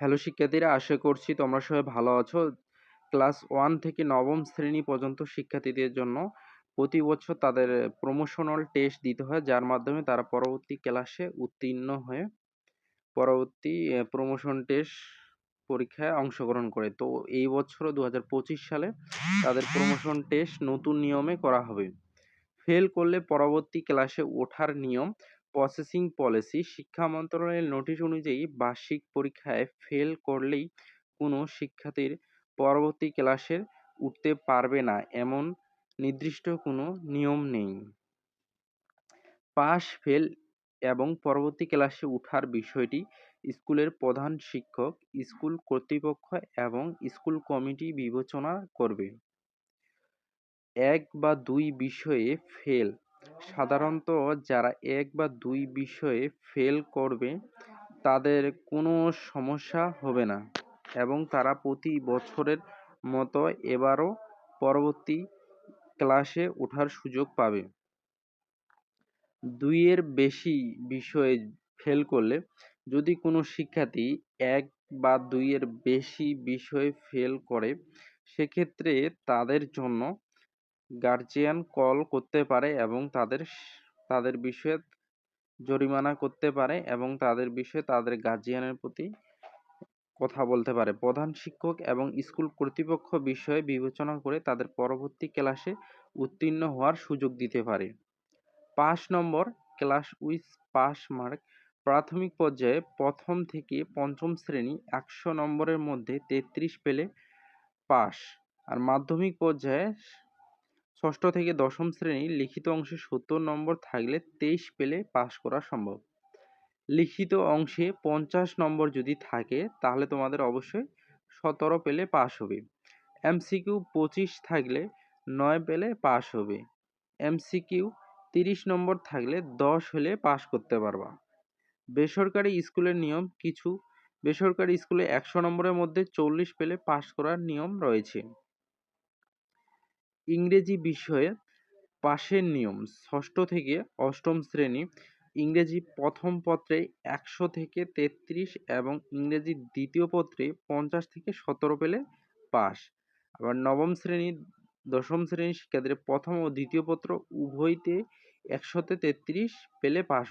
Hello শিক্ষার্থীরা, আশা করছি তোমরা সবাই ভালো আছো। ক্লাস 1 থেকে নবম শ্রেণী পর্যন্ত শিক্ষার্থীদের জন্য প্রতি বছর তাদের প্রমোশনাল টেস্ট দিতে হয়, যার মাধ্যমে তারা পরবর্তী ক্লাসে উত্তীর্ণ হয়ে পরবর্তী প্রমোশন টেস্ট পরীক্ষায় অংশগ্রহণ করে। তো এই বছরও 2025 সালে তাদের প্রমোশন টেস্ট নতুন নিয়মে করা হবে। ফেল করলে পরবর্তী ক্লাসে ওঠার নিয়ম। Processing policy. শিক্ষা মন্ত্রণালয়ের নোটিশ অনুযায়ী বার্ষিক পরীক্ষায় ফেল করলেই কোনো শিক্ষার্থীর পরবর্তী ক্লাসে উঠতে পারবে না, এমন নির্দিষ্ট কোনো নিয়ম নেই। পাস ফেল এবং পরবর্তী ক্লাসে ওঠার বিষয়টি স্কুলের প্রধান শিক্ষক, স্কুল কর্তৃপক্ষ এবং স্কুল কমিটি বিবেচনা করবে। 1 বা 2 বিষয়ে ফেল। সাধারণত যারা 1 বা 2 বিষয়ে ফেল করবে তাদের কোনো সমস্যা হবে না এবং তারা প্রতি বছরের মতো এবারও পরবর্তী ক্লাসে ওঠার সুযোগ পাবে। 2 এর বেশি বিষয়ে ফেল করলে, যদি কোনো শিক্ষার্থী 1 বা 2 এর বেশি বিষয়ে ফেল করে, সেক্ষেত্রে তাদের জন্য গার্জিয়ান কল করতে পারে এবং তাদের বিষয়ে জরিমানা করতে পারে এবং তাদের বিষয়ে তাদের গার্জিয়ানের প্রতি কথা বলতে পারে। প্রধান শিক্ষক এবং স্কুল কর্তৃপক্ষ বিষয়ে বিবেচনা করে তাদের পরবর্তী ক্লাসে উত্তীর্ণ হওয়ার সুযোগ দিতে পারে। Pass number. Class with pass mark. প্রাথমিক পর্যায়ে প্রথম থেকে পঞ্চম শ্রেণী 100 নম্বরের মধ্যে 33 পেলে পাস। আর মাধ্যমিক পর্যায়ে ষষ্ঠ থেকে দশম শ্রেণীর লিখিত অংশে 70 নম্বর থাকলে 23 পেলে পাস করা সম্ভব। লিখিত অংশে 50 নম্বর যদি থাকে তাহলে তোমাদের অবশ্যই 17 পেলে পাস হবে। এমসিকিউ 25 থাকলে 9 পেলে পাস হবে। এমসিকিউ 30 নম্বর থাকলে 10 হলে পাস করতে পারবা। বেসরকারি স্কুলের নিয়ম। কিছু বেসরকারি স্কুলে 100 নম্বরের মধ্যে 40 পেলে পাস করার নিয়ম রয়েছে। ইংরেজি বিষয়ে পাশের নিয়ম। ষষ্ঠ থেকে অষ্টম শ্রেণী ইংরেজি প্রথম পত্রে 100 থেকে 33 এবং ইংরেজি দ্বিতীয় পত্রে 50 থেকে 17 পেলে পাস। আবার নবম শ্রেণী দশম শ্রেণীর শিক্ষার্থীদের প্রথম ও দ্বিতীয় পত্র উভয়তে 100তে 33 পেলে পাস।